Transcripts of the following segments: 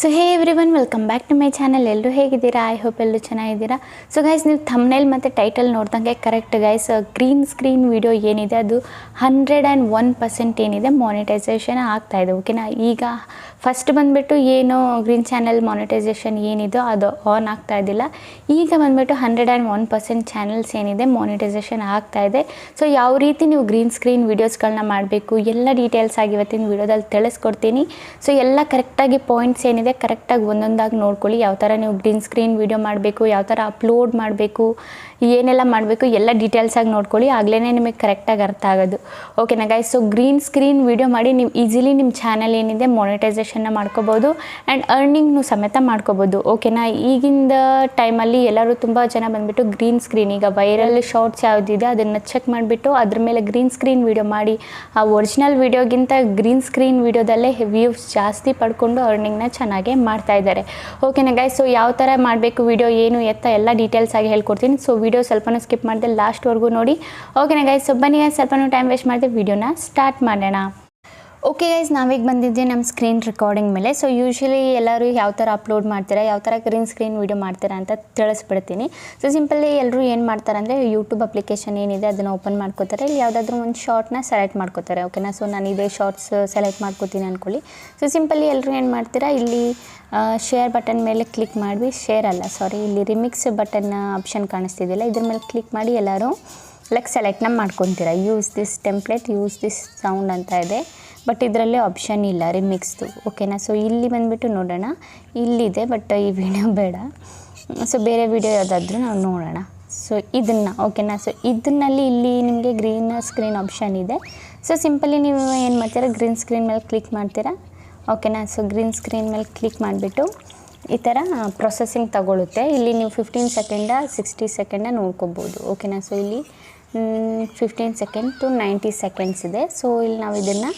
So hey everyone, welcome back to my channel. ಎಲ್ಲರೂ ಹೇಗಿದ್ದೀರಾ? I hope ಎಲ್ಲರೂ ಚೆನ್ನಾಗಿದ್ದೀರಾ. ಸೊ ಗೈಸ್, ನೀವು ಥಂಬ್ನೇಲ್ ಮತ್ತು ಟೈಟಲ್ ನೋಡ್ದಂಗೆ correct guys, green screen video ಏನಿದೆ ಅದು 101% ಏನಿದೆ ಮಾನಿಟೈಸೇಷನ್ ಆಗ್ತಾಯಿದೆ. ಓಕೆನಾ? ಈಗ ಫಸ್ಟ್ ಬಂದುಬಿಟ್ಟು ಏನು ಗ್ರೀನ್ ಚಾನಲ್ ಮಾನಿಟೈಸೇಷನ್ ಏನಿದೋ ಅದು ಆನ್ ಆಗ್ತಾ ಇದ್ದಿಲ್ಲ. ಈಗ ಬಂದುಬಿಟ್ಟು 101% ಚಾನಲ್ಸ್ ಏನಿದೆ ಮಾನಿಟೈಸೇಷನ್ ಆಗ್ತಾಯಿದೆ. ಸೊ ಯಾವ ರೀತಿ ನೀವು ಗ್ರೀನ್ ಸ್ಕ್ರೀನ್ ವೀಡಿಯೋಸ್ಗಳನ್ನ ಮಾಡಬೇಕು ಎಲ್ಲ ಡೀಟೇಲ್ಸ್ ಆಗಿ ಇವತ್ತಿನ ವೀಡಿಯೋದಲ್ಲಿ ತಿಳಿಸ್ಕೊಡ್ತೀನಿ. ಸೊ ಎಲ್ಲ ಕರೆಕ್ಟಾಗಿ ಪಾಯಿಂಟ್ಸ್ ಏನಿದೆ ಕರೆಕ್ಟಾಗಿ ಒಂದೊಂದಾಗಿ ನೋಡ್ಕೊಳ್ಳಿ. ಯಾವ ಥರ ನೀವು ಗ್ರೀನ್ ಸ್ಕ್ರೀನ್ ವೀಡಿಯೋ ಮಾಡಬೇಕು, ಯಾವ ಥರ ಅಪ್ಲೋಡ್ ಮಾಡಬೇಕು, ಏನೆಲ್ಲ ಮಾಡಬೇಕು ಎಲ್ಲ ಡೀಟೇಲ್ಸಾಗಿ ನೋಡ್ಕೊಳ್ಳಿ. ಆಗಲೇ ನಿಮಗೆ ಕರೆಕ್ಟಾಗಿ ಅರ್ಥ ಆಗೋದು. ಓಕೆನಾ guys? So green screen video ಮಾಡಿ ನೀವು ಈಸಿಲಿ ನಿಮ್ಮ ಚಾನಲ್ ಏನಿದೆ ಮಾನಿಟೈಸೇಷನ್ನ ಮಾಡ್ಕೋಬೋದು ಆ್ಯಂಡ್ ಅರ್ನಿಂಗ್ನು ಸಮೇತ ಮಾಡ್ಕೋಬೋದು. ಓಕೆನಾ? ಈಗಿಂದ ಟೈಮಲ್ಲಿ ಎಲ್ಲರೂ ತುಂಬ ಜನ ಬಂದುಬಿಟ್ಟು ಗ್ರೀನ್ ಸ್ಕ್ರೀನ್, ಈಗ ವೈರಲ್ ಶಾರ್ಟ್ಸ್ ಯಾವುದಿದೆ ಅದನ್ನು ಚೆಕ್ ಮಾಡಿಬಿಟ್ಟು ಅದ್ರ ಮೇಲೆ ಗ್ರೀನ್ ಸ್ಕ್ರೀನ್ ವೀಡಿಯೋ ಮಾಡಿ ಆ ಒರಿಜಿನಲ್ ವೀಡಿಯೋಗಿಂತ ಗ್ರೀನ್ ಸ್ಕ್ರೀನ್ ವೀಡಿಯೋದಲ್ಲೇ ವ್ಯೂಸ್ ಜಾಸ್ತಿ ಪಡ್ಕೊಂಡು ಅರ್ನಿಂಗ್ನ ಚೆನ್ನಾಗೇ ಮಾಡ್ತಾ ಇದ್ದಾರೆ. ಓಕೆನಾ ಗೈಸ್? ಸೊ ಯಾವ ಥರ ಮಾಡಬೇಕು ವಿಡಿಯೋ ಏನು ಎತ್ತ ಎಲ್ಲ ಡೀಟೇಲ್ಸ್ ಆಗಿ ಹೇಳ್ಕೊಡ್ತೀನಿ. ಸೊ ವಿಡಿಯೋ ಸ್ವಲ್ಪನೂ ಸ್ಕಿಪ್ ಮಾಡಿದೆ, ಲಾಸ್ಟ್ವರೆಗೂ ನೋಡಿ. ಓಕೆನಾ ಗೈಸ್? ಸೊ ಬನ್ನಿ ಗೈಸ್, ಸ್ವಲ್ಪನೂ ಟೈಮ್ ವೇಸ್ಟ್ ಮಾಡಿದೆ, ವಿಡಿಯೋನ ಸ್ಟಾರ್ಟ್ ಮಾಡೋಣ. ಓಕೆ ಗೈಸ್, ನಾವೀಗ ಬಂದಿದ್ದೆ ನಮ್ಮ ಸ್ಕ್ರೀನ್ ರೆಕಾರ್ಡಿಂಗ್ ಮೇಲೆ. ಸೊ ಯೂಶ್ವಲಿ ಎಲ್ಲರೂ ಯಾವ ಥರ ಅಪ್ಲೋಡ್ ಮಾಡ್ತೀರಾ, ಯಾವ ಥರ ಗ್ರೀನ್ ಸ್ಕ್ರೀನ್ ವೀಡಿಯೋ ಮಾಡ್ತೀರಾ ಅಂತ ತಿಳಿಸ್ಬಿಡ್ತೀನಿ. ಸೊ ಸಿಂಪಲ್ಲಿ ಎಲ್ಲರೂ ಏನು ಮಾಡ್ತಾರೆ ಅಂದರೆ ಯೂಟ್ಯೂಬ್ ಅಪ್ಲಿಕೇಶನ್ ಏನಿದೆ ಅದನ್ನು ಓಪನ್ ಮಾಡ್ಕೋತಾರೆ. ಇಲ್ಲಿ ಯಾವುದಾದ್ರೂ ಒಂದು ಶಾರ್ಟ್ನ ಸೆಲೆಕ್ಟ್ ಮಾಡ್ಕೋತಾರೆ. ಓಕೆನಾ? ಸೊ ನಾನು ಇದೇ ಶಾರ್ಟ್ಸ್ ಸೆಲೆಕ್ಟ್ ಮಾಡ್ಕೋತೀನಿ ಅಂದ್ಕೊಳ್ಳಿ. ಸೊ ಸಿಂಪಲ್ಲಿ ಎಲ್ಲರೂ ಏನು ಮಾಡ್ತೀರಾ, ಇಲ್ಲಿ ಶೇರ್ ಬಟನ್ ಮೇಲೆ ಕ್ಲಿಕ್ ಮಾಡಿ, ಇಲ್ಲಿ ರಿಮಿಕ್ಸ್ ಬಟನ್ ಆಪ್ಷನ್ ಕಾಣಿಸ್ತಿದ್ದಿಲ್ಲ, ಇದ್ರ ಮೇಲೆ ಕ್ಲಿಕ್ ಮಾಡಿ ಎಲ್ಲರೂ ಸೆಲೆಕ್ಟ್ನ ಮಾಡ್ಕೊತೀರಾ. Use this template, use this sound ಅಂತ ಇದೆ, ಬಟ್ ಇದರಲ್ಲಿ ಆಪ್ಷನ್ ಇಲ್ಲ ರಿಮಿಕ್ಸ್ದು. ಓಕೆನಾ? ಸೊ ಇಲ್ಲಿ ಬಂದುಬಿಟ್ಟು ನೋಡೋಣ, ಇಲ್ಲಿದೆ, ಬಟ್ ಈ ವಿಡಿಯೋ ಬೇಡ. ಸೊ ಬೇರೆ ವಿಡಿಯೋ ಯಾವುದಾದ್ರೂ ನಾವು ನೋಡೋಣ. ಸೊ ಇದನ್ನು ಓಕೆನಾ? ಸೊ ಇದನ್ನಲ್ಲಿ ಇಲ್ಲಿ ನಿಮಗೆ ಗ್ರೀನ್ ಸ್ಕ್ರೀನ್ ಆಪ್ಷನ್ ಇದೆ. ಸೊ ಸಿಂಪಲಿ ನೀವು ಏನು ಮಾಡ್ತೀರಾ, ಗ್ರೀನ್ ಸ್ಕ್ರೀನ್ ಮೇಲೆ ಕ್ಲಿಕ್ ಮಾಡ್ತೀರಾ. ಓಕೆನಾ? ಸೊ ಗ್ರೀನ್ ಸ್ಕ್ರೀನ್ ಮೇಲೆ ಕ್ಲಿಕ್ ಮಾಡಿಬಿಟ್ಟು ಈ ಥರ ಪ್ರೊಸೆಸಿಂಗ್ ತಗೊಳುತ್ತೆ. ಇಲ್ಲಿ ನೀವು 15 ಸೆಕೆಂಡ 60 ಸೆಕೆಂಡ ನೋಡ್ಕೋಬೋದು. ಓಕೆನಾ? ಸೊ ಇಲ್ಲಿ 15 ಸೆಕೆಂಡ್ ಟು 90 ಸೆಕೆಂಡ್ಸ್ ಇದೆ. ಸೊ ಇಲ್ಲಿ ನಾವು ಇದನ್ನು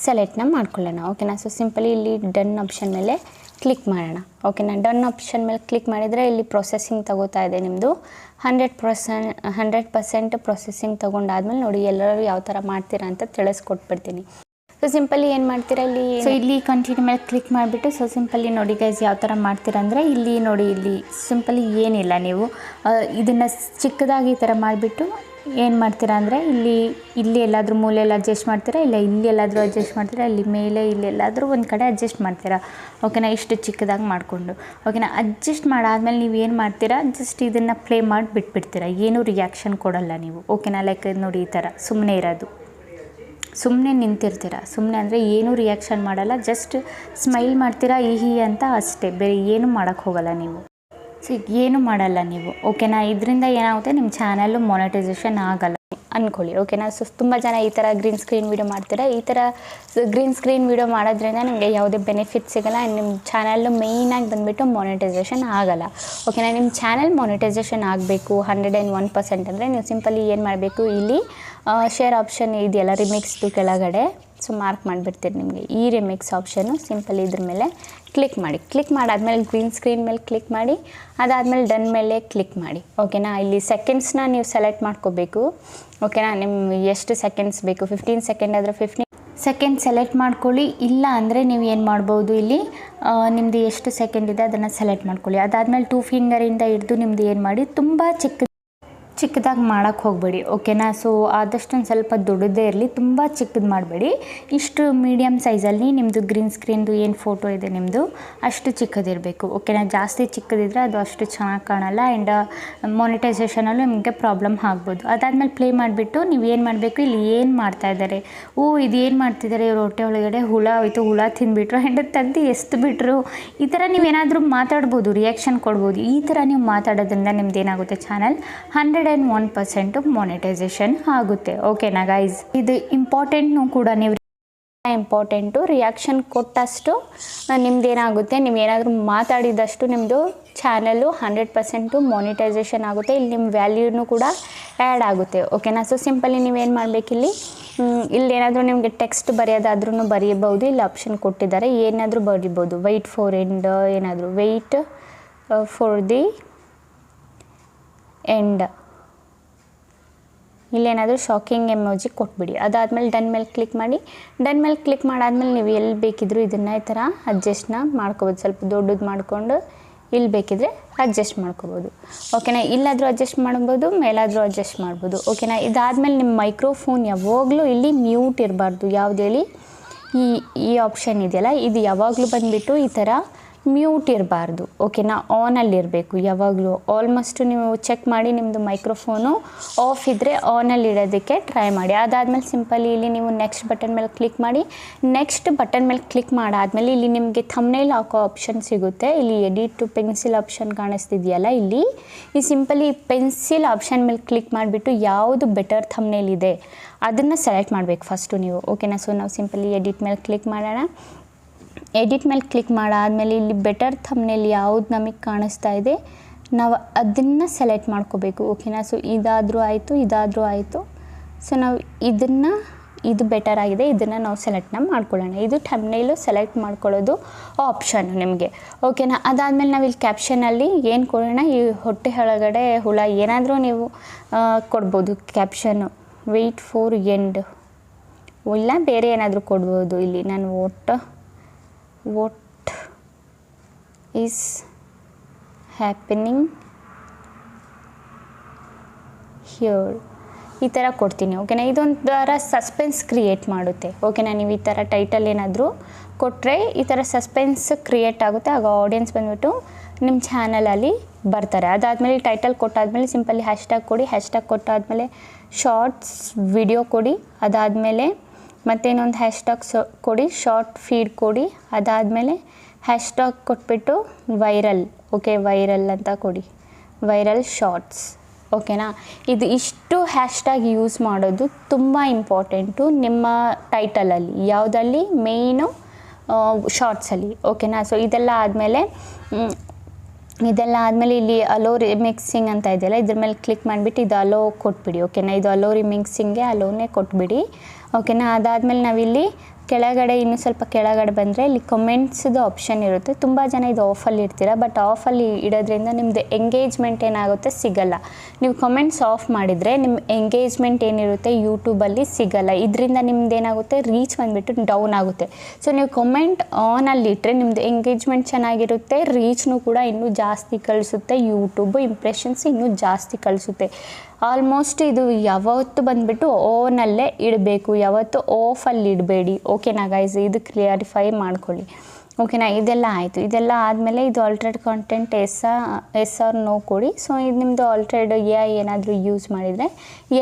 ಸೆಲೆಕ್ಟ್ನ ಮಾಡ್ಕೊಳ್ಳೋಣ. ಓಕೆನಾ? ಸೊ ಸಿಂಪಲಿ ಇಲ್ಲಿ ಡನ್ ಆಪ್ಷನ್ ಮೇಲೆ ಕ್ಲಿಕ್ ಮಾಡೋಣ. ಓಕೆನಾ? ಡನ್ ಆಪ್ಷನ್ ಮೇಲೆ ಕ್ಲಿಕ್ ಮಾಡಿದರೆ ಇಲ್ಲಿ ಪ್ರೊಸೆಸಿಂಗ್ ತಗೋತಾ ಇದೆ ನಿಮ್ಮದು 100% ಪ್ರೊಸೆಸಿಂಗ್ ತೊಗೊಂಡಾದ್ಮೇಲೆ ನೋಡಿ ಎಲ್ಲರೂ ಯಾವ ಥರ ಮಾಡ್ತೀರಾ ಅಂತ ತಿಳಿಸ್ಕೊಟ್ಬಿಡ್ತೀನಿ. ಸೊ ಸಿಂಪಲಿ ಏನು ಮಾಡ್ತೀರಾ, ಇಲ್ಲಿ ಕಂಟಿನ್ಯೂ ಮೇಲೆ ಕ್ಲಿಕ್ ಮಾಡಿಬಿಟ್ಟು ಸೊ ಸಿಂಪಲಿ ನೋಡಿ ಗೈಸ್ ಯಾವ ಥರ ಮಾಡ್ತೀರಾ ಅಂದರೆ ಇಲ್ಲಿ ನೋಡಿ, ಇಲ್ಲಿ ಸಿಂಪಲಿ ಏನಿಲ್ಲ, ನೀವು ಇದನ್ನು ಚಿಕ್ಕದಾಗಿ ಈ ಥರ ಮಾಡಿಬಿಟ್ಟು ಏನು ಮಾಡ್ತೀರಾ ಅಂದರೆ ಇಲ್ಲಿ ಎಲ್ಲಾದರೂ ಮೂಲೆಯಲ್ಲಿ ಅಡ್ಜಸ್ಟ್ ಮಾಡ್ತೀರಾ, ಇಲ್ಲ ಇಲ್ಲಿ ಎಲ್ಲಾದರೂ ಅಡ್ಜಸ್ಟ್ ಮಾಡ್ತೀರಾ, ಇಲ್ಲಿ ಮೇಲೆ ಇಲ್ಲಿ ಎಲ್ಲಾದರೂ ಒಂದು ಕಡೆ ಅಡ್ಜಸ್ಟ್ ಮಾಡ್ತೀರಾ. ಓಕೆನಾ? ಇಷ್ಟು ಚಿಕ್ಕದಾಗಿ ಮಾಡಿಕೊಂಡು. ಓಕೆನಾ? ಅಡ್ಜಸ್ಟ್ ಮಾಡಾದ್ಮೇಲೆ ನೀವು ಏನು ಮಾಡ್ತೀರಾ, ಜಸ್ಟ್ ಇದನ್ನು ಪ್ಲೇ ಮಾಡಿ ಬಿಟ್ಬಿಡ್ತೀರಾ, ಏನೂ ರಿಯಾಕ್ಷನ್ ಕೊಡೋಲ್ಲ ನೀವು. ಓಕೆನಾ? ಲೈಕ್ ನೋಡಿ ಈ ಥರ ಸುಮ್ಮನೆ ಇರೋದು, ಸುಮ್ಮನೆ ನಿಂತಿರ್ತೀರ. ಸುಮ್ಮನೆ ಅಂದರೆ ಏನೂ ರಿಯಾಕ್ಷನ್ ಮಾಡಲ್ಲ, ಜಸ್ಟ್ ಸ್ಮೈಲ್ ಮಾಡ್ತೀರಾ ಈ ಅಂತ ಅಷ್ಟೇ, ಬೇರೆ ಏನೂ ಮಾಡೋಕ್ಕೆ ಹೋಗಲ್ಲ ನೀವು. ಸೊ ಏನೂ ಮಾಡಲ್ಲ ನೀವು. ಓಕೆನಾ? ಇದರಿಂದ ಏನಾಗುತ್ತೆ, ನಿಮ್ಮ ಚಾನಲ್ಲು ಮಾನಿಟೈಸೇಷನ್ ಆಗಲ್ಲ ಅಂದ್ಕೊಳ್ಳಿ. ಓಕೆನಾ? ಸೊ ತುಂಬ ಜನ ಈ ಥರ ಗ್ರೀನ್ ಸ್ಕ್ರೀನ್ ವೀಡಿಯೋ ಮಾಡ್ತೀರಾ. ಈ ಥರ ಗ್ರೀನ್ ಸ್ಕ್ರೀನ್ ವೀಡಿಯೋ ಮಾಡೋದ್ರಿಂದ ನಿಮಗೆ ಯಾವುದೇ ಬೆನಿಫಿಟ್ ಸಿಗೋಲ್ಲ. ನಿಮ್ಮ ಚಾನಲ್ಲು ಮೇಯ್ನಾಗಿ ಬಂದುಬಿಟ್ಟು ಮಾನಿಟೈಸೇಷನ್ ಆಗೋಲ್ಲ. ಓಕೆನಾ? ನಿಮ್ಮ ಚಾನಲ್ ಮಾನಿಟೈಸೇಷನ್ ಆಗಬೇಕು 101% ಅಂದರೆ ನೀವು ಸಿಂಪಲಿ ಏನು ಮಾಡಬೇಕು, ಇಲ್ಲಿ ಶೇರ್ ಆಪ್ಷನ್ ಇದೆಯಲ್ಲ ರಿಮಿಕ್ಸ್ದು ಕೆಳಗಡೆ, ಸೊ ಮಾರ್ಕ್ ಮಾಡಿಬಿಡ್ತೀರಿ ನಿಮಗೆ ಈ ರಿಮಿಕ್ಸ್ ಆಪ್ಷನ್ನು. ಸಿಂಪಲಿ ಇದ್ರ ಮೇಲೆ ಕ್ಲಿಕ್ ಮಾಡಿ. ಕ್ಲಿಕ್ ಮಾಡಾದ್ಮೇಲೆ ಗ್ರೀನ್ ಸ್ಕ್ರೀನ್ ಮೇಲೆ ಕ್ಲಿಕ್ ಮಾಡಿ, ಅದಾದಮೇಲೆ ಡನ್ ಮೇಲೆ ಕ್ಲಿಕ್ ಮಾಡಿ. ಓಕೆನಾ? ಇಲ್ಲಿ ಸೆಕೆಂಡ್ಸ್ನ ನೀವು ಸೆಲೆಕ್ಟ್ ಮಾಡ್ಕೋಬೇಕು. ಓಕೆನಾ? ನಿಮ್ಗೆ ಎಷ್ಟು ಸೆಕೆಂಡ್ಸ್ ಬೇಕು, 15 ಸೆಕೆಂಡ್ ಆದರೆ 15 ಸೆಕೆಂಡ್ ಸೆಲೆಕ್ಟ್ ಮಾಡ್ಕೊಳ್ಳಿ. ಇಲ್ಲ ಅಂದರೆ ನೀವು ಏನು ಮಾಡ್ಬೋದು, ಇಲ್ಲಿ ನಿಮ್ಮದು ಎಷ್ಟು ಸೆಕೆಂಡ್ ಇದೆ ಅದನ್ನು ಸೆಲೆಕ್ಟ್ ಮಾಡ್ಕೊಳ್ಳಿ. ಅದಾದಮೇಲೆ 2 ಫಿಂಗರಿಂದ ಹಿಡಿದು ನಿಮ್ಮದು ಏನು ಮಾಡಿ, ತುಂಬ ಚಿಕ್ಕದಾಗಿ ಮಾಡೋಕ್ಕೆ ಹೋಗಬೇಡಿ. ಓಕೆನಾ? ಸೊ ಆದಷ್ಟು ಒಂದು ಸ್ವಲ್ಪ ದೊಡ್ಡದೇ ಇರಲಿ, ತುಂಬ ಚಿಕ್ಕದು ಮಾಡಬೇಡಿ. ಇಷ್ಟು ಮೀಡಿಯಮ್ ಸೈಜಲ್ಲಿ ನಿಮ್ಮದು ಗ್ರೀನ್ ಸ್ಕ್ರೀನ್ದು ಏನು ಫೋಟೋ ಇದೆ ನಿಮ್ಮದು ಅಷ್ಟು ಚಿಕ್ಕದಿರಬೇಕು. ಓಕೆನಾ? ಜಾಸ್ತಿ ಚಿಕ್ಕದಿದ್ದರೆ ಅದು ಅಷ್ಟು ಚೆನ್ನಾಗಿ ಕಾಣಲ್ಲ ಆ್ಯಂಡ್ ಮಾನಿಟೈಸೇಷನಲ್ಲೂ ನಿಮಗೆ ಪ್ರಾಬ್ಲಮ್ ಆಗ್ಬೋದು. ಅದಾದಮೇಲೆ ಪ್ಲೇ ಮಾಡಿಬಿಟ್ಟು ನೀವು ಏನು ಮಾಡಬೇಕು, ಇಲ್ಲಿ ಏನು ಮಾಡ್ತಾಯಿದ್ದಾರೆ, ಇದು ಏನು ಮಾಡ್ತಿದ್ದಾರೆ ಇವ್ರ ಹೊಟ್ಟೆ ಒಳಗಡೆ ಹುಳ ಹೋಯ್ತು, ಹುಳ ತಿಂದುಬಿಟ್ರು ಆ್ಯಂಡ್ ತೆಗ್ದು ಎಷ್ಟು ಬಿಟ್ಟರು, ಈ ಥರ ನೀವೇನಾದರೂ ಮಾತಾಡ್ಬೋದು, ರಿಯಾಕ್ಷನ್ ಕೊಡ್ಬೋದು. ಈ ಥರ ನೀವು ಮಾತಾಡೋದ್ರಿಂದ ನಿಮ್ದು ಏನಾಗುತ್ತೆ, ಚಾನಲ್ 101% ಮಾನಿಟೈಸೇಷನ್ ಆಗುತ್ತೆ. ಓಕೆನಾ ಗೈಸ್? ಇದು ಇಂಪಾರ್ಟೆಂಟ್ನು ಕೂಡ. ನೀವು ಇಂಪಾರ್ಟೆಂಟು ರಿಯಾಕ್ಷನ್ ಕೊಟ್ಟಷ್ಟು ನಿಮ್ದೇನಾಗುತ್ತೆ, ನೀವೇನಾದರೂ ಮಾತಾಡಿದಷ್ಟು ನಿಮ್ಮದು ಚಾನಲ್ಲು 100% ಮಾನಿಟೈಸೇಷನ್ ಆಗುತ್ತೆ. ಇಲ್ಲಿ ನಿಮ್ಮ ವ್ಯಾಲ್ಯೂನು ಕೂಡ ಆ್ಯಡ್ ಆಗುತ್ತೆ. ಓಕೆನಾ? ಸೊ ಸಿಂಪಲಿ ನೀವೇನು ಮಾಡಬೇಕು, ಇಲ್ಲೇನಾದರೂ ನಿಮಗೆ ಟೆಕ್ಸ್ಟ್ ಬರೆಯೋದಾದ್ರೂ ಬರೀಬೋದು. ಇಲ್ಲಿ ಆಪ್ಷನ್ ಕೊಟ್ಟಿದ್ದಾರೆ, ಏನಾದರೂ ಬರೀಬೋದು. ವೆಯ್ಟ್ ಫಾರ್ ಎಂಡ್, ಏನಾದರೂ ವೆಯ್ಟ್ ಫಾರ್ ದಿ ಎಂಡ್ ಇಲ್ಲೇನಾದರೂ ಶಾಕಿಂಗ್ ಎಮೋಜಿ ಕೊಟ್ಬಿಡಿ. ಅದಾದಮೇಲೆ ಡನ್ ಮೇಲೆ ಕ್ಲಿಕ್ ಮಾಡಿ. ಡನ್ ಮೇಲೆ ಕ್ಲಿಕ್ ಮಾಡಾದ್ಮೇಲೆ ನೀವು ಎಲ್ಲಿ ಬೇಕಿದ್ದರೂ ಇದನ್ನು ಈ ಥರ ಅಡ್ಜಸ್ಟ್ನ ಮಾಡ್ಕೋಬೋದು. ಸ್ವಲ್ಪ ದೊಡ್ಡದು ಮಾಡಿಕೊಂಡು ಇಲ್ಲಿ ಬೇಕಿದ್ರೆ ಅಡ್ಜಸ್ಟ್ ಮಾಡ್ಕೋಬೋದು. ಓಕೆನಾ, ಇಲ್ಲಾದರೂ ಅಡ್ಜಸ್ಟ್ ಮಾಡ್ಬೋದು, ಮೇಲಾದರೂ ಅಡ್ಜಸ್ಟ್ ಮಾಡ್ಬೋದು. ಓಕೆನಾ, ಇದಾದಮೇಲೆ ನಿಮ್ಮ ಮೈಕ್ರೋಫೋನ್ ಯಾವಾಗಲೂ ಇಲ್ಲಿ ಮ್ಯೂಟ್ ಇರಬಾರ್ದು. ಯಾವ್ದು ಹೇಳಿ, ಈ ಆಪ್ಷನ್ ಇದೆಯಲ್ಲ, ಇದು ಯಾವಾಗಲೂ ಬಂದುಬಿಟ್ಟು ಈ ಥರ ಮ್ಯೂಟ್ ಇರಬಾರ್ದು. ಓಕೆನಾ, ಆನಲ್ಲಿರಬೇಕು ಯಾವಾಗಲೂ. ಆಲ್ಮೋಸ್ಟು ನೀವು ಚೆಕ್ ಮಾಡಿ ನಿಮ್ಮದು ಮೈಕ್ರೋಫೋನು ಆಫ್ ಇದ್ದರೆ ಆನಲ್ಲಿ ಇಡೋದಕ್ಕೆ ಟ್ರೈ ಮಾಡಿ. ಅದಾದಮೇಲೆ ಸಿಂಪಲಿ ಇಲ್ಲಿ ನೀವು ನೆಕ್ಸ್ಟ್ ಬಟನ್ ಮೇಲೆ ಕ್ಲಿಕ್ ಮಾಡಿ. ನೆಕ್ಸ್ಟ್ ಬಟನ್ ಮೇಲೆ ಕ್ಲಿಕ್ ಮಾಡಾದಮೇಲೆ ಇಲ್ಲಿ ನಿಮಗೆ ಥಂಬ್ನೇಲ್ ಹಾಕೋ ಆಪ್ಷನ್ ಸಿಗುತ್ತೆ. ಇಲ್ಲಿ ಎಡಿಟ್ ಟು ಪೆನ್ಸಿಲ್ ಆಪ್ಷನ್ ಕಾಣಿಸ್ತಿದೆಯಲ್ಲ, ಇಲ್ಲಿ ಈ ಸಿಂಪಲಿ ಪೆನ್ಸಿಲ್ ಆಪ್ಷನ್ ಮೇಲೆ ಕ್ಲಿಕ್ ಮಾಡಿಬಿಟ್ಟು ಯಾವುದು ಬೆಟರ್ ಥಂಬ್ನೇಲ್ ಇದೆ ಅದನ್ನು ಸೆಲೆಕ್ಟ್ ಮಾಡಬೇಕು ಫಸ್ಟು ನೀವು. ಓಕೆನಾ, ಸೊ ನಾವು ಸಿಂಪಲಿ ಎಡಿಟ್ ಮೇಲೆ ಕ್ಲಿಕ್ ಮಾಡೋಣ. ಎಡಿಟ್ ಮೇಲೆ ಕ್ಲಿಕ್ ಮಾಡಾದಮೇಲೆ ಇಲ್ಲಿ ಬೆಟರ್ ಥಂಬ್ನೇಲ್ ಯಾವುದು ನಮಗೆ ಕಾಣಿಸ್ತಾ ಇದೆ ನಾವು ಅದನ್ನು ಸೆಲೆಕ್ಟ್ ಮಾಡ್ಕೋಬೇಕು. ಓಕೆನಾ, ಸೊ ಇದಾದರೂ ಆಯಿತು. ಸೊ ನಾವು ಇದು ಬೆಟರ್ ಆಗಿದೆ, ಇದನ್ನು ನಾವು ಸೆಲೆಕ್ಟ್ನ ಮಾಡ್ಕೊಳ್ಳೋಣ. ಇದು ಥಂಬ್ನೇಲು ಸೆಲೆಕ್ಟ್ ಮಾಡ್ಕೊಳ್ಳೋದು ಆಪ್ಷನ್ನು ನಿಮಗೆ. ಓಕೆನಾ, ಅದಾದಮೇಲೆ ನಾವು ಇಲ್ಲಿ ಕ್ಯಾಪ್ಷನಲ್ಲಿ ಏನು ಕೊಡೋಣ, ಈ ಹೊಟ್ಟೆ ಒಳಗಡೆ ಹುಳ ಏನಾದರೂ ನೀವು ಕೊಡ್ಬೋದು ಕ್ಯಾಪ್ಷನ್ನು. ವೆಯ್ಟ್ ಫಾರ್ ಎಂಡ್ ಇಲ್ಲ ಬೇರೆ ಏನಾದರೂ ಕೊಡ್ಬೋದು. ಇಲ್ಲಿ ನಾನು ವಾಟ್ ಈಸ್ ಹ್ಯಾಪನಿಂಗ್ ಹಿಯರ್ ಈ ಥರ ಕೊಡ್ತೀನಿ. ಓಕೆನಾ, ಇದೊಂಥರ ಸಸ್ಪೆನ್ಸ್ ಕ್ರಿಯೇಟ್ ಮಾಡುತ್ತೆ. ಓಕೆನಾ, ನೀವು ಈ ಥರ ಟೈಟಲ್ ಏನಾದರೂ ಕೊಟ್ಟರೆ ಈ ಥರ ಸಸ್ಪೆನ್ಸ್ ಕ್ರಿಯೇಟ್ ಆಗುತ್ತೆ. ಆಗ ಆಡಿಯನ್ಸ್ ಬಂದುಬಿಟ್ಟು ನಿಮ್ಮ ಚಾನಲಲ್ಲಿ ಬರ್ತಾರೆ. ಅದಾದಮೇಲೆ ಟೈಟಲ್ ಕೊಟ್ಟಾದಮೇಲೆ ಸಿಂಪಲಿ ಹ್ಯಾಶ್ಟ್ಯಾಗ್ ಕೊಡಿ. ಹ್ಯಾಶ್ಟ್ಯಾಗ್ ಕೊಟ್ಟಾದಮೇಲೆ ಶಾರ್ಟ್ಸ್ ವಿಡಿಯೋ ಕೊಡಿ. ಅದಾದಮೇಲೆ ಮತ್ತೇನೊಂದು ಹ್ಯಾಶ್ಟ್ಯಾಗ್ ಕೊಡಿ, ಶಾರ್ಟ್ ಫೀಡ್ ಕೊಡಿ. ಅದಾದಮೇಲೆ ಹ್ಯಾಶ್ಟ್ಯಾಗ್ ಕೊಟ್ಬಿಟ್ಟು ವೈರಲ್, ಓಕೆ ವೈರಲ್ ಅಂತ ಕೊಡಿ, ವೈರಲ್ ಶಾರ್ಟ್ಸ್. ಓಕೆನಾ, ಇಷ್ಟು ಹ್ಯಾಶ್ಟ್ಯಾಗ್ ಯೂಸ್ ಮಾಡೋದು ತುಂಬ ಇಂಪಾರ್ಟೆಂಟು ನಿಮ್ಮ ಟೈಟಲಲ್ಲಿ, ಯಾವುದಲ್ಲಿ ಮೇಯ್ನು ಶಾರ್ಟ್ಸಲ್ಲಿ. ಓಕೆನಾ, ಸೊ ಇದೆಲ್ಲ ಆದಮೇಲೆ ಇಲ್ಲಿ ಅಲೋ ರಿಮಿಕ್ಸಿಂಗ್ ಅಂತ ಇದೆಯಲ್ಲ, ಇದ್ರ ಮೇಲೆ ಕ್ಲಿಕ್ ಮಾಡಿಬಿಟ್ಟು ಇದು ಅಲೋ ಕೊಟ್ಬಿಡಿ. ಓಕೆನಾ, ಇದು ಅಲೋ ರಿಮಿಕ್ಸಿಂಗ್ಗೆ ಅಲೋನೇ ಕೊಟ್ಬಿಡಿ. ಓಕೆನಾ, ಅದಾದಮೇಲೆ ನಾವಿಲ್ಲಿ ಕೆಳಗಡೆ ಇನ್ನೂ ಸ್ವಲ್ಪ ಕೆಳಗಡೆ ಬಂದರೆ ಇಲ್ಲಿ ಕಮೆಂಟ್ಸ್ದು ಆಪ್ಷನ್ ಇರುತ್ತೆ. ತುಂಬ ಜನ ಇದು ಆಫಲ್ಲಿ ಇಡ್ತೀರ, ಬಟ್ ಆಫಲ್ಲಿ ಇಡೋದ್ರಿಂದ ನಿಮ್ಮದು ಎಂಗೇಜ್ಮೆಂಟ್ ಏನಾಗುತ್ತೆ ಸಿಗಲ್ಲ. ನೀವು ಕಮೆಂಟ್ಸ್ ಆಫ್ ಮಾಡಿದರೆ ನಿಮ್ಮ ಎಂಗೇಜ್ಮೆಂಟ್ ಏನಿರುತ್ತೆ ಯೂಟ್ಯೂಬಲ್ಲಿ ಸಿಗಲ್ಲ. ಇದರಿಂದ ನಿಮ್ದು ಏನಾಗುತ್ತೆ, ರೀಚ್ ಬಂದುಬಿಟ್ಟು ಡೌನ್ ಆಗುತ್ತೆ. ಸೊ ನೀವು ಕಮೆಂಟ್ ಆನಲ್ಲಿ ಇಟ್ಟರೆ ನಿಮ್ಮದು ಎಂಗೇಜ್ಮೆಂಟ್ ಚೆನ್ನಾಗಿರುತ್ತೆ, ರೀಚ್ನೂ ಕೂಡ ಇನ್ನೂ ಜಾಸ್ತಿ ಕಳಿಸುತ್ತೆ, ಯೂಟ್ಯೂಬ್ ಇಂಪ್ರೆಷನ್ಸ್ ಇನ್ನೂ ಜಾಸ್ತಿ ಕಳಿಸುತ್ತೆ. ಆಲ್ಮೋಸ್ಟ್ ಇದು ಯಾವತ್ತು ಬಂದುಬಿಟ್ಟು ಓನಲ್ಲೇ ಇಡಬೇಕು, ಯಾವತ್ತು ಆಫಲ್ಲಿ ಇಡಬೇಡಿ. ಓಕೆನಾ ಗೈಸ್, ಇದು ಕ್ಲಿಯರಿಫೈ ಮಾಡ್ಕೊಳ್ಳಿ. ಓಕೆನಾ, ಇದೆಲ್ಲ ಆಯಿತು. ಇದೆಲ್ಲ ಆದಮೇಲೆ ಇದು ಆಲ್ಟ್ರೇಡ್ ಕಾಂಟೆಂಟ್ ಎಸ್ ಆರ್ ನೋ ಕೊಡಿ. ಸೊ ಇದು ನಿಮ್ಮದು ಆಲ್ಟ್ರೇಡ್ ಏನಾದರೂ ಯೂಸ್ ಮಾಡಿದರೆ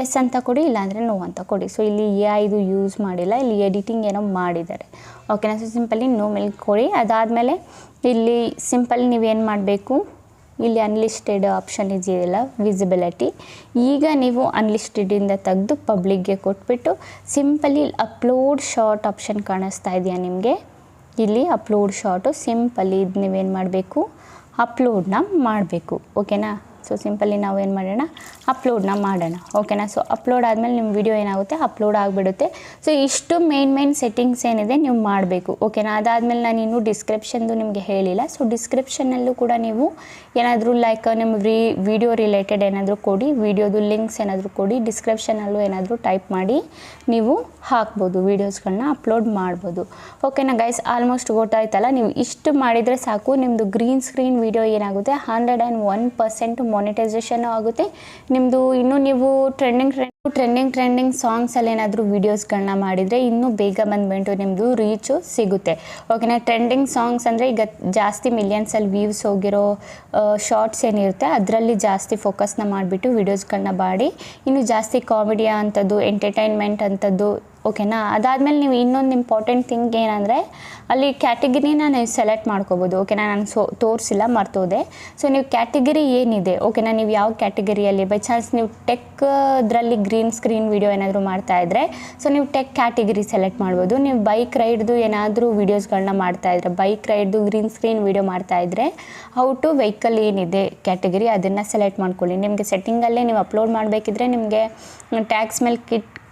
ಎಸ್ ಅಂತ ಕೊಡಿ, ಇಲ್ಲಾಂದರೆ ನೋ ಅಂತ ಕೊಡಿ. ಸೊ ಇಲ್ಲಿ ಇದು ಯೂಸ್ ಮಾಡಿಲ್ಲ, ಇಲ್ಲಿ ಎಡಿಟಿಂಗ್ ಏನೋ ಮಾಡಿದ್ದಾರೆ. ಓಕೆನಾ, ಸೊ ಸಿಂಪಲಿ ನೋ ಮೇಲೆ ಕೊಡಿ. ಅದಾದಮೇಲೆ ಇಲ್ಲಿ ಸಿಂಪಲ್ ನೀವೇನು ಮಾಡಬೇಕು, ಇಲ್ಲಿ ಅನ್ಲಿಸ್ಟೆಡ್ ಆಪ್ಷನ್ ಇದೆಯಲ್ಲ ವಿಸಿಬಿಲಿಟಿ, ಈಗ ನೀವು ಅನ್ಲಿಸ್ಟೆಡಿಂದ ತೆಗೆದು ಪಬ್ಲಿಕ್ಗೆ ಕೊಟ್ಬಿಟ್ಟು ಸಿಂಪಲಿ ಅಪ್ಲೋಡ್ ಶಾರ್ಟ್ ಆಪ್ಷನ್ ಕಾಣಿಸ್ತಾ ಇದೆಯಾ ನಿಮಗೆ, ಇಲ್ಲಿ ಅಪ್ಲೋಡ್ ಶಾರ್ಟು ಸಿಂಪಲಿ ಇದು ನೀವೇನು ಮಾಡಬೇಕು, ಅಪ್ಲೋಡ್ನ ಮಾಡಬೇಕು. ಓಕೆನಾ, ಸೊ ಸಿಂಪಲಿ ನಾವು ಏನು ಮಾಡೋಣ, ಅಪ್ಲೋಡ್ನ ಮಾಡೋಣ. ಓಕೆನಾ, ಸೊ ಅಪ್ಲೋಡ್ ಆದಮೇಲೆ ನಿಮ್ಮ ವಿಡಿಯೋ ಏನಾಗುತ್ತೆ, ಅಪ್ಲೋಡ್ ಆಗಿಬಿಡುತ್ತೆ. ಸೊ ಇಷ್ಟು ಮೇನ್ ಸೆಟ್ಟಿಂಗ್ಸ್ ಏನಿದೆ ನೀವು ಮಾಡಬೇಕು. ಓಕೆನಾ, ಅದಾದಮೇಲೆ ನಾನು ಇನ್ನೂ ಡಿಸ್ಕ್ರಿಪ್ಷನ್ದು ನಿಮಗೆ ಹೇಳಿಲ್ಲ. ಸೊ ಡಿಸ್ಕ್ರಿಪ್ಷನ್ನಲ್ಲೂ ಕೂಡ ನೀವು ಏನಾದರೂ ಲೈಕ್ ನಿಮ್ಮ ವಿಡಿಯೋ ರಿಲೇಟೆಡ್ ಏನಾದರೂ ಕೊಡಿ, ವಿಡಿಯೋದು ಲಿಂಕ್ಸ್ ಏನಾದರೂ ಕೊಡಿ, ಡಿಸ್ಕ್ರಿಪ್ಷನಲ್ಲೂ ಏನಾದರೂ ಟೈಪ್ ಮಾಡಿ ನೀವು ಹಾಕ್ಬೋದು, ವೀಡಿಯೋಸ್ಗಳನ್ನ ಅಪ್ಲೋಡ್ ಮಾಡ್ಬೋದು. ಓಕೆನಾ ಗೈಸ್, ಆಲ್ಮೋಸ್ಟ್ ಗೊತ್ತಾಯ್ತಲ್ಲ. ನೀವು ಇಷ್ಟು ಮಾಡಿದರೆ ಸಾಕು, ನಿಮ್ಮದು ಗ್ರೀನ್ ಸ್ಕ್ರೀನ್ ವಿಡಿಯೋ ಏನಾಗುತ್ತೆ 101% ಮಾನಿಟೈಸೇಷನ್ ಆಗುತ್ತೆ ನಿಮ್ಮದು. ಇನ್ನೂ ನೀವು ಟ್ರೆಂಡಿಂಗ್ ಸಾಂಗ್ಸಲ್ಲಿ ಏನಾದರೂ ವೀಡಿಯೋಸ್ಗಳನ್ನ ಮಾಡಿದರೆ ಇನ್ನೂ ಬೇಗ ಬಂದುಬಿಟ್ಟು ನಿಮ್ಮದು ರೀಚು ಸಿಗುತ್ತೆ. ಓಕೆನಾ, ಟ್ರೆಂಡಿಂಗ್ ಸಾಂಗ್ಸ್ ಅಂದರೆ ಈಗ ಜಾಸ್ತಿ ಮಿಲಿಯನ್ಸಲ್ಲಿ ವ್ಯೂಸ್ ಹೋಗಿರೋ ಶಾರ್ಟ್ಸ್ ಏನಿರುತ್ತೆ ಅದರಲ್ಲಿ ಜಾಸ್ತಿ ಫೋಕಸ್ನ ಮಾಡಿಬಿಟ್ಟು ವೀಡಿಯೋಸ್ಗಳನ್ನ ಮಾಡಿ, ಇನ್ನೂ ಜಾಸ್ತಿ ಕಾಮಿಡಿ ಅಂಥದ್ದು, ಎಂಟರ್ಟೈನ್ಮೆಂಟ್ ಅಂಥದ್ದು. ಓಕೆನಾ, ಅದಾದಮೇಲೆ ನೀವು ಇನ್ನೊಂದು ಇಂಪಾರ್ಟೆಂಟ್ ಥಿಂಗ್ ಏನಂದರೆ ಅಲ್ಲಿ ಕ್ಯಾಟಗಿರಿನ ನೀವು ಸೆಲೆಕ್ಟ್ ಮಾಡ್ಕೋಬೋದು. ಓಕೆನಾ, ನಾನು ತೋರಿಸಿಲ್ಲ, ಮರ್ತೋದೆ. ಸೊ ನೀವು ಕ್ಯಾಟಗಿರಿ ಏನಿದೆ, ಓಕೆನಾ, ನೀವು ಯಾವ ಕ್ಯಾಟಗಿರಿಯಲ್ಲಿ ಬೈ ಚಾನ್ಸ್ ನೀವು ಟೆಕ್ದ್ರಲ್ಲಿ ಗ್ರೀನ್ ಸ್ಕ್ರೀನ್ ವಿಡಿಯೋ ಏನಾದರೂ ಮಾಡ್ತಾಯಿದ್ರೆ ಸೊ ನೀವು ಟೆಕ್ ಕ್ಯಾಟಗಿರಿ ಸೆಲೆಕ್ಟ್ ಮಾಡ್ಬೋದು. ನೀವು ಬೈಕ್ ರೈಡ್ದು ಏನಾದರೂ ವೀಡಿಯೋಸ್ಗಳನ್ನ ಮಾಡ್ತಾಯಿದ್ರೆ, ಬೈಕ್ ರೈಡ್ದು ಗ್ರೀನ್ ಸ್ಕ್ರೀನ್ ವಿಡಿಯೋ ಮಾಡ್ತಾಯಿದ್ರೆ ಹೌ ಟು ವೆಹಿಕಲ್ ಏನಿದೆ ಕ್ಯಾಟಗಿರಿ ಅದನ್ನು ಸೆಲೆಕ್ಟ್ ಮಾಡ್ಕೊಳ್ಳಿ. ನಿಮಗೆ ಸೆಟ್ಟಿಂಗಲ್ಲೇ ನೀವು ಅಪ್ಲೋಡ್ ಮಾಡಬೇಕಿದ್ರೆ ನಿಮಗೆ ಟ್ಯಾಗ್ಸ್ ಮೇಲೆ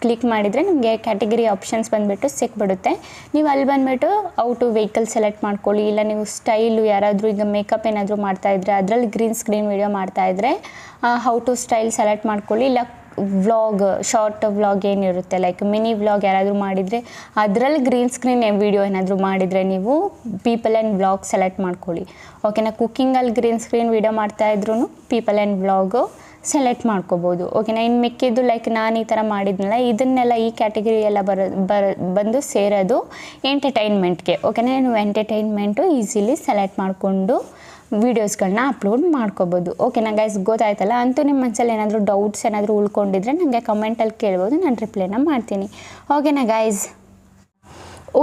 ಕ್ಲಿಕ್ ಮಾಡಿದರೆ ನಿಮಗೆ ಕ್ಯಾಟಗಿರಿ ಆಪ್ಷನ್ಸ್ ಬಂದುಬಿಟ್ಟು ಸಿಕ್ಬಿಡುತ್ತೆ. ನೀವು ಅಲ್ಲಿ ಬಂದುಬಿಟ್ಟು ಹೌ ಟು ವೆಹಿಕಲ್ ಸೆಲೆಕ್ಟ್ ಮಾಡ್ಕೊಳ್ಳಿ. ಇಲ್ಲ ನೀವು ಸ್ಟೈಲು ಯಾರಾದರೂ ಈಗ ಮೇಕಪ್ ಏನಾದರೂ ಮಾಡ್ತಾಯಿದ್ರೆ ಅದರಲ್ಲಿ ಗ್ರೀನ್ ಸ್ಕ್ರೀನ್ ವಿಡಿಯೋ ಮಾಡ್ತಾಯಿದ್ರೆ ಹೌ ಟು ಸ್ಟೈಲ್ ಸೆಲೆಕ್ಟ್ ಮಾಡ್ಕೊಳ್ಳಿ. ಇಲ್ಲ ವ್ಲಾಗ್ ಶಾರ್ಟ್ ವ್ಲಾಗ್ ಏನಿರುತ್ತೆ ಲೈಕ್ ಮಿನಿ ವ್ಲಾಗ್ ಯಾರಾದರೂ ಮಾಡಿದರೆ ಅದರಲ್ಲಿ ಗ್ರೀನ್ ಸ್ಕ್ರೀನ್ ವೀಡಿಯೋ ಏನಾದರೂ ಮಾಡಿದರೆ ನೀವು ಪೀಪಲ್ ಆ್ಯಂಡ್ ವ್ಲಾಗ್ ಸೆಲೆಕ್ಟ್ ಮಾಡ್ಕೊಳ್ಳಿ. ಓಕೆನಾ, ಕುಕ್ಕಿಂಗಲ್ಲಿ ಗ್ರೀನ್ ಸ್ಕ್ರೀನ್ ವೀಡಿಯೋ ಮಾಡ್ತಾಯಿದ್ರು ಪೀಪಲ್ ಆ್ಯಂಡ್ ವ್ಲಾಗು ಸೆಲೆಕ್ಟ್ ಮಾಡ್ಕೋಬೋದು. ಓಕೆನಾ, ಇನ್ನು ಮಿಕ್ಕಿದ್ದು ಲೈಕ್ ನಾನು ಈ ಥರ ಮಾಡಿದ್ನಲ್ಲ ಇದನ್ನೆಲ್ಲ ಈ ಕ್ಯಾಟಗರಿ ಎಲ್ಲ ಬಂದು ಸೇರೋದು ಎಂಟರ್ಟೈನ್ಮೆಂಟ್ಗೆ. ಓಕೆನಾ, ನೀವು ಎಂಟರ್ಟೈನ್ಮೆಂಟು ಈಸಿಲಿ ಸೆಲೆಕ್ಟ್ ಮಾಡಿಕೊಂಡು ವೀಡಿಯೋಸ್ಗಳನ್ನ ಅಪ್ಲೋಡ್ ಮಾಡ್ಕೋಬೋದು. ಓಕೆನಾ ಗೈಸ್, ಗೊತ್ತಾಯ್ತಲ್ಲ. ಅಂತೂ ನಿಮ್ಮ ಮನಸ್ಸಲ್ಲಿ ಏನಾದರೂ ಡೌಟ್ಸ್ ಏನಾದರೂ ಉಳ್ಕೊಂಡಿದ್ರೆ ನನಗೆ ಕಮೆಂಟಲ್ಲಿ ಕೇಳ್ಬೋದು, ನಾನು ರಿಪ್ಲೈನ ಮಾಡ್ತೀನಿ. ಓಕೆನಾ ಗೈಸ್.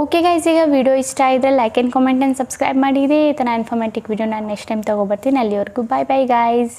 ಓಕೆ ಗೈಸ್, ಈಗ ವಿಡಿಯೋ ಇಷ್ಟ ಆಗಿದ್ರೆ like and comment and subscribe ಮಾಡಿದೆ. ಈ ಥರ ಇನ್ಫಾರ್ಮೇಟಿವ್ ವಿಡಿಯೋ ನಾನು ನೆಕ್ಸ್ಟ್ ಟೈಮ್ ತೊಗೊಬರ್ತೀನಿ. ಅಲ್ಲಿವರೆಗೂ ಬಾಯ್ ಬಾಯ್ ಗೈಸ್.